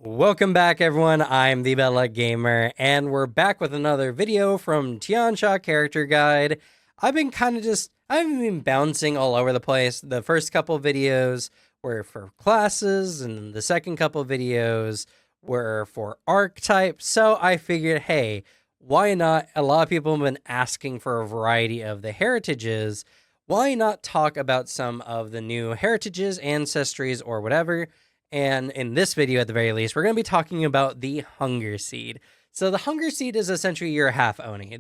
Welcome back, everyone. I'm the Bella Gamer, and we're back with another video from Tian Xia Character Guide. I've been bouncing all over the place. The first couple videos were for classes, and the second couple videos were for archetypes. So I figured, hey, why not? A lot of people have been asking for a variety of the heritages. Why not talk about some of the new heritages, ancestries, or whatever? And in this video, at the very least, we're going to be talking about the Hungerseed. So the Hungerseed is essentially your half Oni.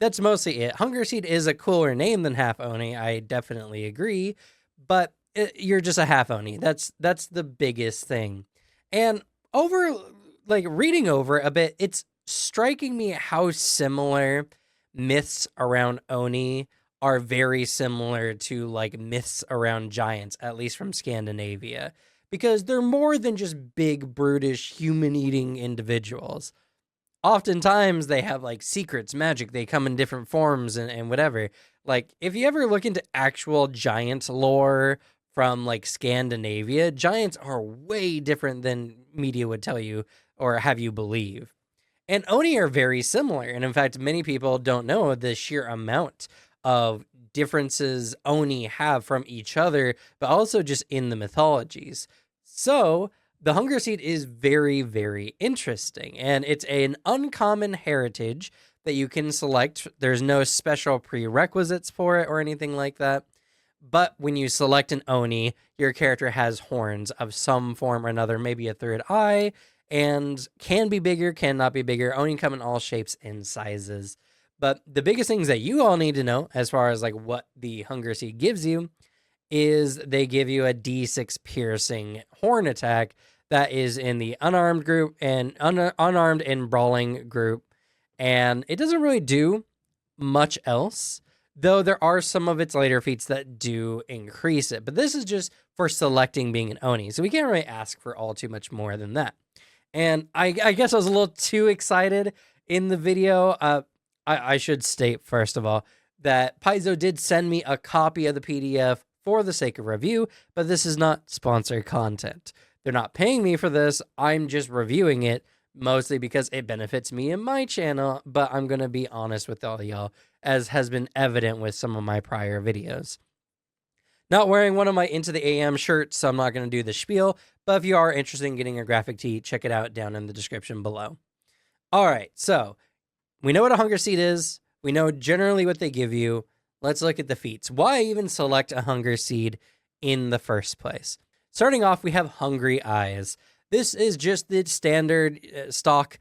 That's mostly it. Hungerseed is a cooler name than half Oni. I definitely agree. But you're just a half Oni. That's the biggest thing. And reading over a bit, it's striking me how similar myths around Oni are very similar to like myths around giants, at least from Scandinavia. Because they're more than just big, brutish, human-eating individuals. Oftentimes, they have, like, secrets, magic. They come in different forms and whatever. Like, if you ever look into actual giant lore from, like, Scandinavia, giants are way different than media would tell you or have you believe. And Oni are very similar. And, in fact, many people don't know the sheer amount of differences Oni have from each other, but also just in the mythologies. So the Hungerseed is very, very interesting, and it's an uncommon heritage that you can select. There's no special prerequisites for it or anything like that. But when you select an Oni, your character has horns of some form or another, maybe a third eye, and can be bigger, cannot be bigger. Oni come in all shapes and sizes. But the biggest things that you all need to know as far as like what the Hungerseed gives you is they give you a D6 piercing horn attack that is in the unarmed group and unarmed and brawling group. And it doesn't really do much else, though there are some of its later feats that do increase it. But this is just for selecting being an Oni. So we can't really ask for all too much more than that. And I guess I was a little too excited in the video. I should state, first of all, that Paizo did send me a copy of the PDF for the sake of review, but this is not sponsored content. They're not paying me for this. I'm just reviewing it, mostly because it benefits me and my channel, but I'm going to be honest with all y'all, as has been evident with some of my prior videos. Not wearing one of my Into the AM shirts, so I'm not going to do the spiel, but if you are interested in getting a graphic tee, check it out down in the description below. All right, so we know what a Hungerseed is. We know generally what they give you. Let's look at the feats. Why even select a Hungerseed in the first place? Starting off, we have Hungry Eyes. This is just the standard stock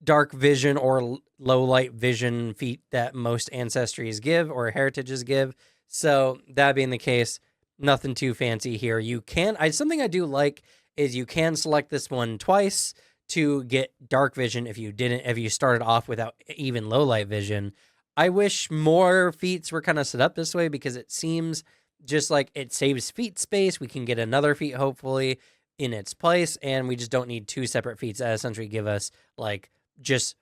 dark vision or low light vision feat that most ancestries give or heritages give. So that being the case, nothing too fancy here. You can, something I do like is you can select this one twice to get dark vision if you started off without even low light vision. I wish more feats were kind of set up this way because it seems just like it saves feat space. We can get another feat hopefully in its place, and we just don't need two separate feats that essentially give us like just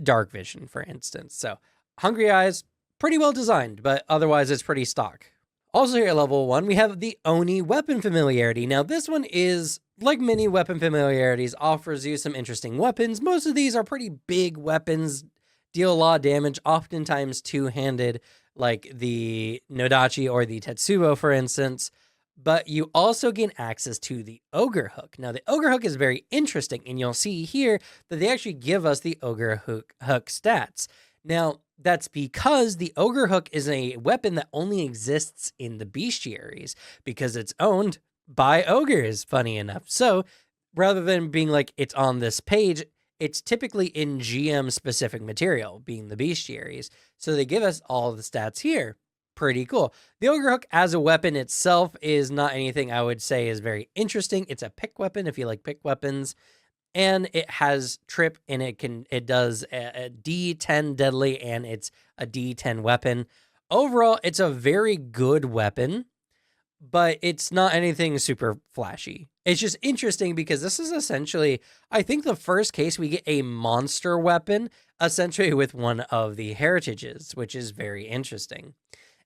dark vision, for instance. So Hungry Eyes, pretty well designed, but otherwise it's pretty stock. Also here at level 1, we have the Oni Weapon Familiarity. Now this one is, like many weapon familiarities, offers you some interesting weapons. Most of these are pretty big weapons, deal a lot of damage, oftentimes two-handed, like the Nodachi or the Tetsubo, for instance. But you also gain access to the Ogre Hook. Now, the Ogre Hook is very interesting, and you'll see here that they actually give us the Ogre Hook stats. Now, that's because the Ogre Hook is a weapon that only exists in the bestiaries, because it's owned by ogres, funny enough. So rather than being like it's on this page, it's typically in GM specific material, being the bestiaries. So they give us all the stats here. Pretty cool. The Ogre Hook as a weapon itself is not anything I would say is very interesting. It's a pick weapon if you like pick weapons, and it has trip, and it does a D10 deadly, and it's a D10 weapon. Overall, it's a very good weapon, but it's not anything super flashy. It's just interesting because this is essentially, I think, the first case we get a monster weapon, essentially with one of the heritages, which is very interesting.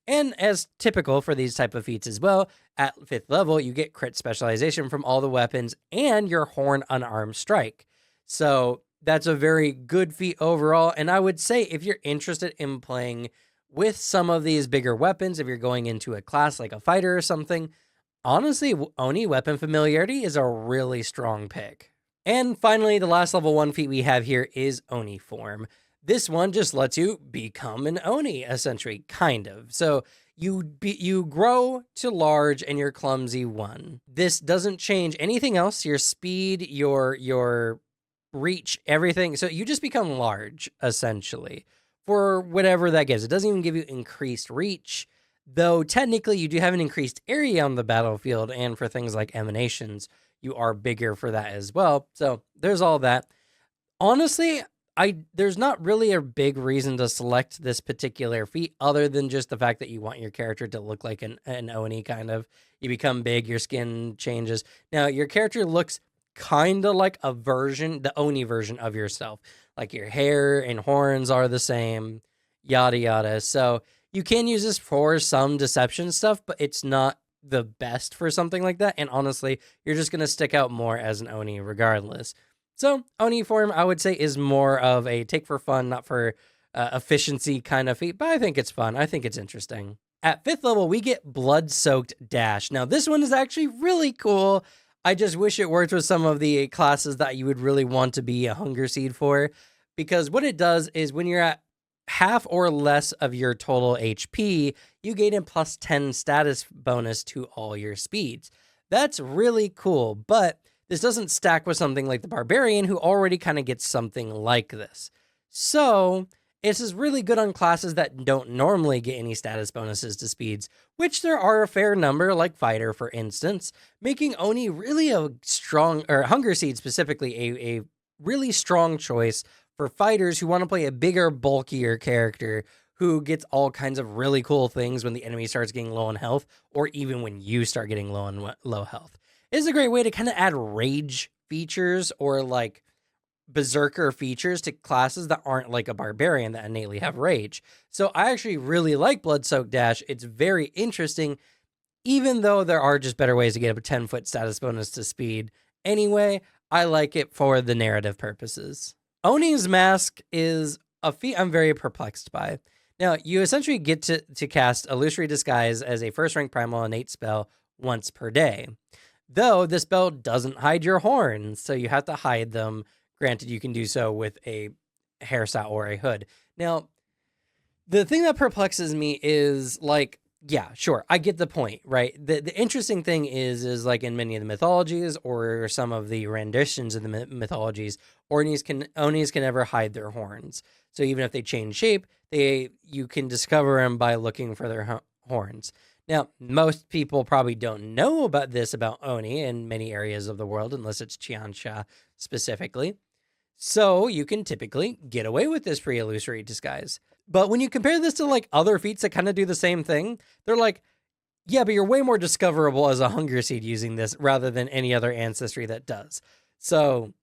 And as typical for these type of feats as well, at 5th level, you get crit specialization from all the weapons and your horn unarmed strike. So that's a very good feat overall. And I would say if you're interested in playing with some of these bigger weapons, if you're going into a class like a fighter or something, honestly, Oni Weapon Familiarity is a really strong pick. And finally, the last level 1 feat we have here is Oni Form. This one just lets you become an Oni, essentially, kind of. So you grow to large and you're clumsy 1. This doesn't change anything else, your speed, your reach, everything. So you just become large, essentially, for whatever that gives. It doesn't even give you increased reach, though technically you do have an increased area on the battlefield, and for things like emanations, you are bigger for that as well. So there's all that. Honestly, there's not really a big reason to select this particular feat other than just the fact that you want your character to look like an Oni, kind of. You become big, your skin changes. Now, your character looks kind of like the Oni version of yourself. Like your hair and horns are the same, yada yada. So you can use this for some deception stuff, but it's not the best for something like that. And honestly, you're just going to stick out more as an Oni regardless. So Oni Form, I would say, is more of a take for fun, not for efficiency kind of feat, but I think it's fun. I think it's interesting. At 5th level, we get Blood-Soaked Dash. Now, this one is actually really cool. I just wish it worked with some of the classes that you would really want to be a Hungerseed for, because what it does is when you're at half or less of your total HP, you gain a plus 10 status bonus to all your speeds. That's really cool, but this doesn't stack with something like the Barbarian, who already kind of gets something like this. So this is really good on classes that don't normally get any status bonuses to speeds, which there are a fair number, like Fighter, for instance, making Oni really a strong, or Hungerseed specifically, a really strong choice for fighters who want to play a bigger, bulkier character who gets all kinds of really cool things when the enemy starts getting low on health, or even when you start getting low health. It's a great way to kind of add rage features or like berserker features to classes that aren't like a barbarian that innately have rage. So I actually really like Blood-Soaked Dash. It's very interesting, even though there are just better ways to get a 10-foot status bonus to speed. Anyway, I like it for the narrative purposes. Oni's Mask is a feat I'm very perplexed by. Now, you essentially get to cast Illusory Disguise as a first-rank primal innate spell once per day. Though the spell doesn't hide your horns, so you have to hide them. Granted, you can do so with a hairstyle or a hood. Now, the thing that perplexes me is, like, yeah, sure, I get the point, right? The interesting thing is like in many of the mythologies or some of the renditions of the mythologies, Onis can never hide their horns. So even if they change shape, you can discover them by looking for their horns. Now, most people probably don't know about this about Oni in many areas of the world, unless it's Tian Xia specifically. So you can typically get away with this pre-illusory disguise. But when you compare this to like other feats that kind of do the same thing, they're like, yeah, but you're way more discoverable as a Hungerseed using this rather than any other ancestry that does. So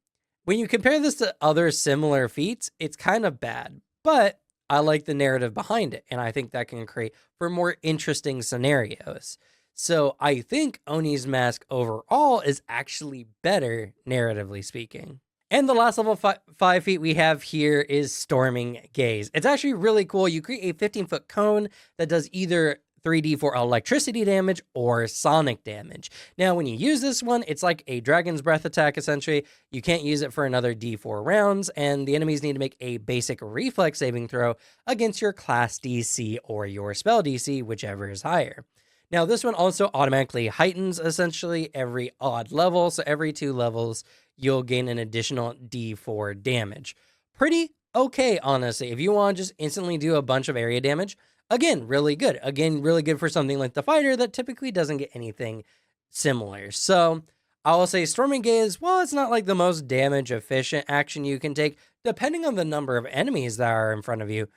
when you compare this to other similar feats, it's kind of bad. But I like the narrative behind it, and I think that can create for more interesting scenarios. So I think Oni's Mask overall is actually better, narratively speaking. And the last level 5 feat we have here is Storming Gaze. It's actually really cool. You create a 15-foot cone that does either 3d4 electricity damage or sonic damage. Now, when you use this one, it's like a Dragon's Breath attack, essentially. You can't use it for another d4 rounds, and the enemies need to make a basic reflex saving throw against your class DC or your spell DC, whichever is higher. Now, this one also automatically heightens, essentially, every odd level. So every 2 levels, you'll gain an additional d4 damage. Pretty okay, honestly. If you want to just instantly do a bunch of area damage, again, really good. Again, really good for something like the Fighter that typically doesn't get anything similar. So I will say Storming Gaze, well, it's not like the most damage efficient action you can take. Depending on the number of enemies that are in front of you,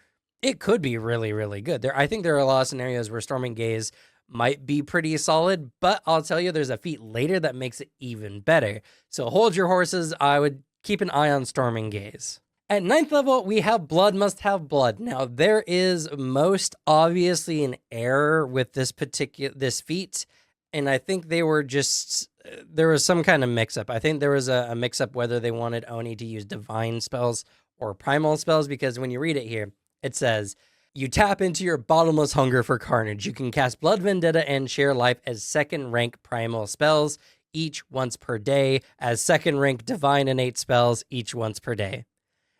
it could be really, really good. I think there are a lot of scenarios where Storming Gaze might be pretty solid, but I'll tell you, there's a feat later that makes it even better. So hold your horses. I would keep an eye on Storming Gaze. At 9th level, we have Blood Must Have Blood. Now, there is most obviously an error with this feat, and I think they were just there was some kind of mix-up. I think there was a mix-up whether they wanted Oni to use divine spells or primal spells, because when you read it here, it says, you tap into your bottomless hunger for carnage. You can cast Blood Vendetta and Share Life as second rank primal spells, each once per day, as second rank divine innate spells, each once per day.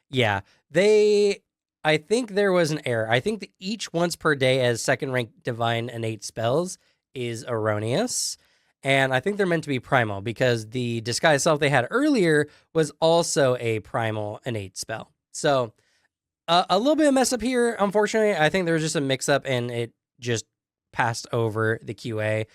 Yeah, I think there was an error. I think that each once per day as second rank divine innate spells is erroneous. And I think they're meant to be primal, because the disguise self they had earlier was also a primal innate spell. So a little bit of mess up here, unfortunately. I think there was just a mix up and it just passed over the QA.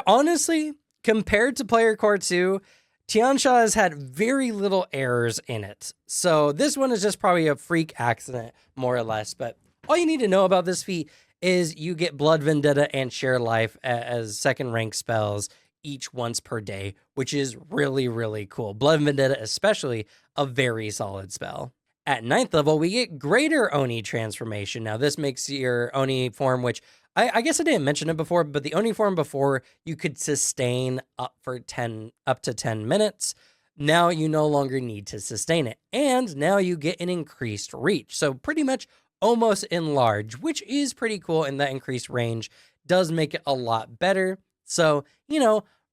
Honestly, compared to Player Core 2, Tian Xia has had very little errors in it. So this one is just probably a freak accident, more or less. But all you need to know about this feat is you get Blood Vendetta and Share Life as second rank spells each once per day, which is really, really cool. Blood Vendetta especially, a very solid spell. At 9th level, we get Greater Oni Transformation. Now, this makes your Oni form, which I guess I didn't mention it before, but the Oni form before, you could sustain up to 10 minutes. Now you no longer need to sustain it. And now you get an increased reach. So pretty much almost enlarge, which is pretty cool. And that increased range does make it a lot better. So,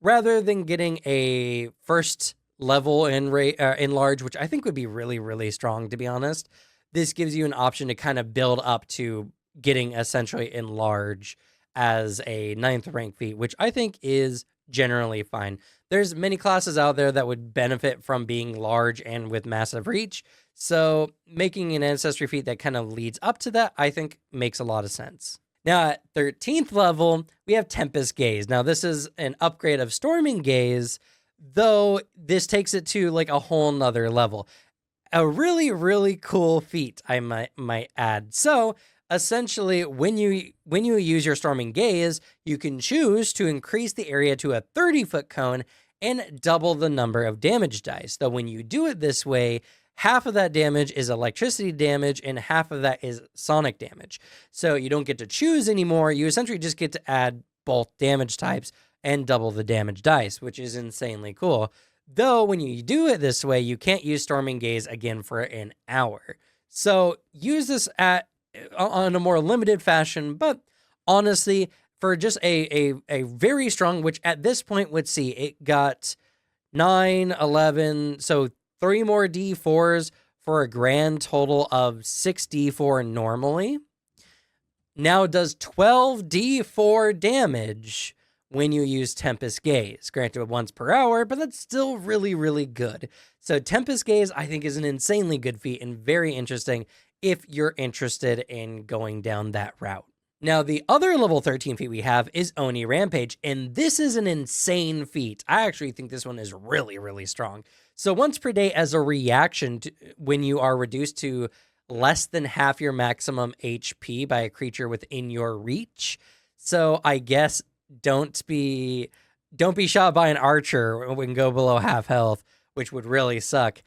rather than getting a first level enlarge, which I think would be really, really strong, to be honest, this gives you an option to kind of build up to getting essentially enlarge as a 9th rank feat, which I think is generally fine. There's many classes out there that would benefit from being large and with massive reach. So making an ancestry feat that kind of leads up to that, I think makes a lot of sense. Now at 13th level, we have Tempest Gaze. Now this is an upgrade of Storming Gaze, though this takes it to like a whole nother level. A really, really cool feat, I might add. So essentially, when you use your Storming Gaze, you can choose to increase the area to a 30-foot cone and double the number of damage dice. Though when you do it this way, half of that damage is electricity damage and half of that is sonic damage. So you don't get to choose anymore. You essentially just get to add both damage types and double the damage dice, which is insanely cool. Though when you do it this way, you can't use Storming Gaze again for an hour. So use this on a more limited fashion, but honestly, for just a very strong, which at this point would see it got 9, 11, so 3 more D4s for a grand total of 6 D4 normally. Now does 12 D4 damage when you use Tempest Gaze. Granted, once per hour, but that's still really, really good. So Tempest Gaze, I think, is an insanely good feat and very interesting if you're interested in going down that route. Now, the other level 13 feat we have is Oni Rampage, and this is an insane feat. I actually think this one is really, really strong. So once per day as a reaction to when you are reduced to less than half your maximum HP by a creature within your reach. So I guess don't be shot by an archer when go below half health, which would really suck.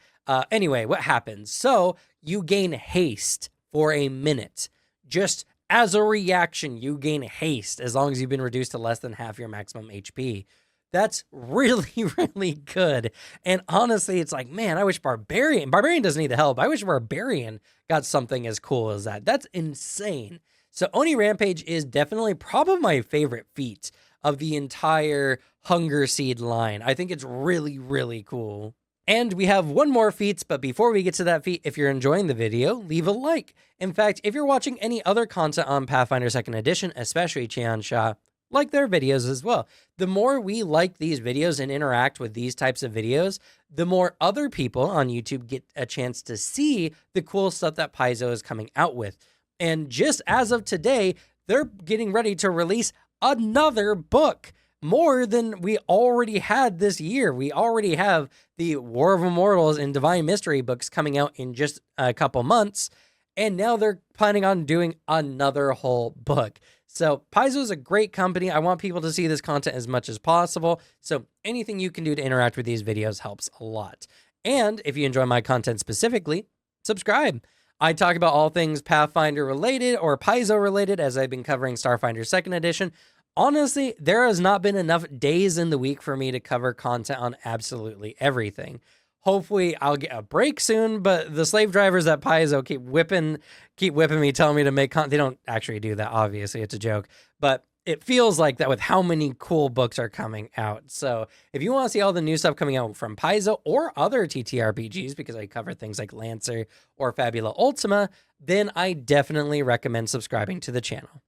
Anyway, what happens? So you gain haste for a minute. Just as a reaction, you gain haste as long as you've been reduced to less than half your maximum HP. That's really, really good. And honestly, it's like, man, I wish Barbarian doesn't need the help. I wish Barbarian got something as cool as that. That's insane. So Oni Rampage is definitely probably my favorite feat of the entire Hungerseed line. I think it's really, really cool. And we have one more feat, but before we get to that feat, if you're enjoying the video, leave a like. In fact, if you're watching any other content on Pathfinder 2nd Edition, especially Tian Xia, like their videos as well. The more we like these videos and interact with these types of videos, the more other people on YouTube get a chance to see the cool stuff that Paizo is coming out with. And just as of today, they're getting ready to release another book, more than we already had this year. We already have the War of Immortals and Divine Mystery books coming out in just a couple months, and now they're planning on doing another whole book. So Paizo is a great company. I want people to see this content as much as possible. So anything you can do to interact with these videos helps a lot. And if you enjoy my content specifically, subscribe. I talk about all things Pathfinder related or Paizo related, as I've been covering Starfinder 2nd Edition. Honestly, there has not been enough days in the week for me to cover content on absolutely everything. Hopefully, I'll get a break soon, but the slave drivers at Paizo keep whipping me, telling me to make content. They don't actually do that, obviously, it's a joke, but it feels like that with how many cool books are coming out. So if you want to see all the new stuff coming out from Paizo or other TTRPGs, because I cover things like Lancer or Fabula Ultima, then I definitely recommend subscribing to the channel.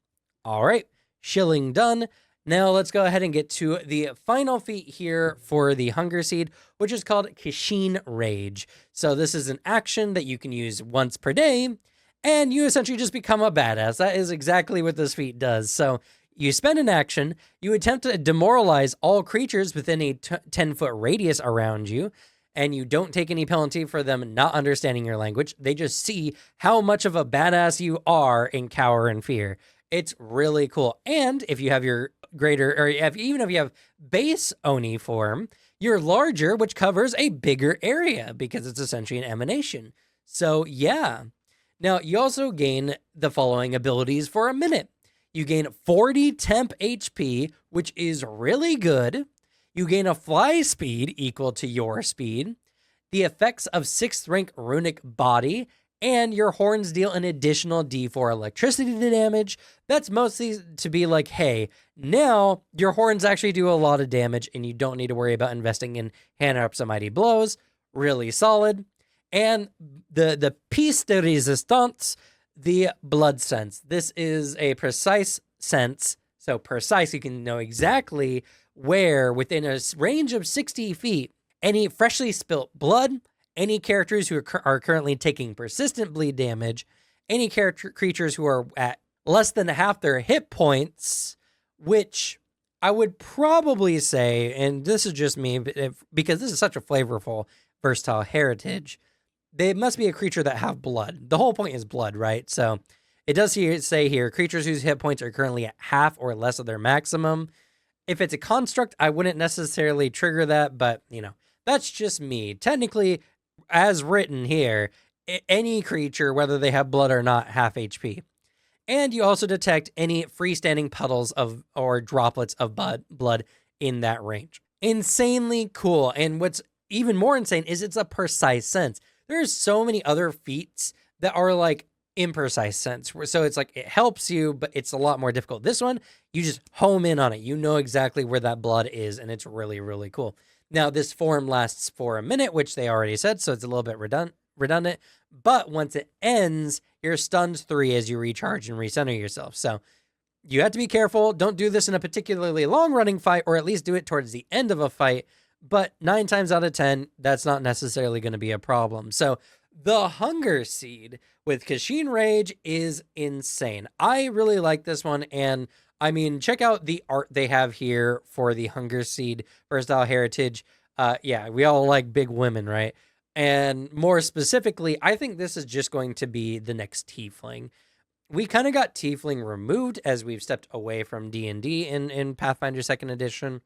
All right, shilling done. Now let's go ahead and get to the final feat here for the Hungerseed, which is called Kishin Rage. So this is an action that you can use once per day, and you essentially just become a badass. That is exactly what this feat does. So you spend an action, you attempt to demoralize all creatures within a 10-foot radius around you, and you don't take any penalty for them not understanding your language. They just see how much of a badass you are in cower and fear. It's really cool. And if you have your greater, or even if you have base Oni form, you're larger, which covers a bigger area because it's essentially an emanation. So yeah. Now you also gain the following abilities for a minute. You gain 40 temp HP, which is really good. You gain a fly speed equal to your speed, the effects of 6th rank runic body, and your horns deal an additional D4 electricity damage. That's mostly to be like, hey, now your horns actually do a lot of damage and you don't need to worry about investing in Hand Up Some Mighty Blows. Really solid. And the piece de resistance, the blood sense. This is a precise sense. So precise, you can know exactly where within a range of 60 feet, any freshly spilt blood, any characters who are currently taking persistent bleed damage, any creatures who are at less than half their hit points, which I would probably say, and this is just me, because this is such a flavorful, versatile heritage, they must be a creature that have blood. The whole point is blood, right? So it does say here, creatures whose hit points are currently at half or less of their maximum. If it's a construct, I wouldn't necessarily trigger that, but, you know, that's just me. Technically, as written here, any creature, whether they have blood or not, half HP. And you also detect any freestanding puddles of or droplets of blood in that range. Insanely cool. And what's even more insane is it's a precise sense. There's so many other feats that are like imprecise sense. So it's like it helps you, but it's a lot more difficult. This one, you just home in on it. You know exactly where that blood is, and it's really, really cool. Now, this form lasts for a minute, which they already said, so it's a little bit redundant. But once it ends, you're stunned 3 as you recharge and recenter yourself. So you have to be careful. Don't do this in a particularly long-running fight, or at least do it towards the end of a fight. But 9 times out of 10, that's not necessarily going to be a problem. So the Hungerseed with Kishin Rage is insane. I really like this one, and I mean, check out the art they have here for the Hungerseed versatile heritage. Yeah, we all like big women, right? And more specifically, I think this is just going to be the next Tiefling. We kind of got Tiefling removed as we've stepped away from D&D in Pathfinder 2nd Edition.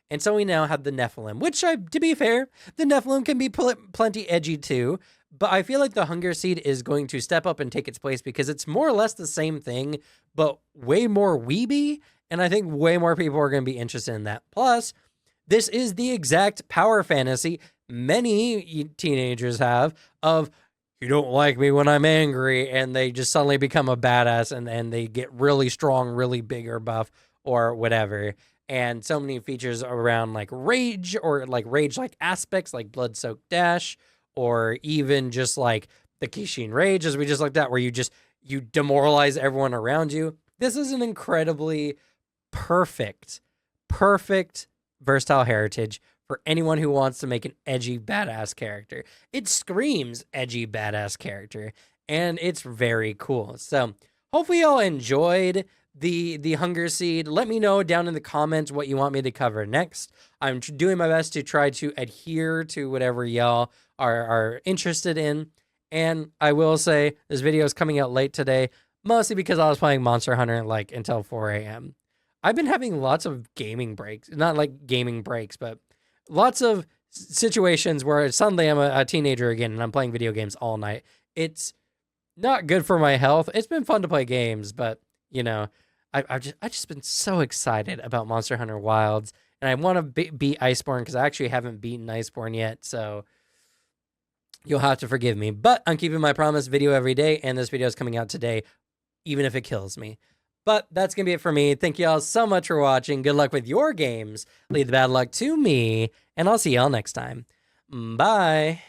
And so we now have the Nephilim, which, to be fair, the Nephilim can be plenty edgy too. But I feel like the Hungerseed is going to step up and take its place because it's more or less the same thing, but way more weeby. And I think way more people are going to be interested in that. Plus, this is the exact power fantasy many teenagers have of, you don't like me when I'm angry, and they just suddenly become a badass and they get really strong, really big or buff or whatever. And so many features around like rage or like rage-like aspects like Blood-Soaked Dash, or even just like the Kishin Rage, as we just looked at, where you demoralize everyone around you. This is an incredibly perfect versatile heritage for anyone who wants to make an edgy badass character. It screams edgy badass character, and it's very cool. So hopefully y'all enjoyed the Hungerseed. Let me know down in the comments what you want me to cover next. I'm doing my best to try to adhere to whatever y'all are interested in. And I will say this video is coming out late today, mostly because I was playing Monster Hunter like until 4 a.m. I've been having lots of gaming breaks, not like gaming breaks, but lots of situations where suddenly I'm a teenager again and I'm playing video games all night. it's not good for my health. It's been fun to play games, but you know, I've just been so excited about Monster Hunter Wilds, and I want to beat Iceborne because I actually haven't beaten Iceborne yet. So you'll have to forgive me, but I'm keeping my promise, video every day, and this video is coming out today, even if it kills me. But that's going to be it for me. Thank you all so much for watching. Good luck with your games. Leave the bad luck to me, and I'll see y'all next time. Bye.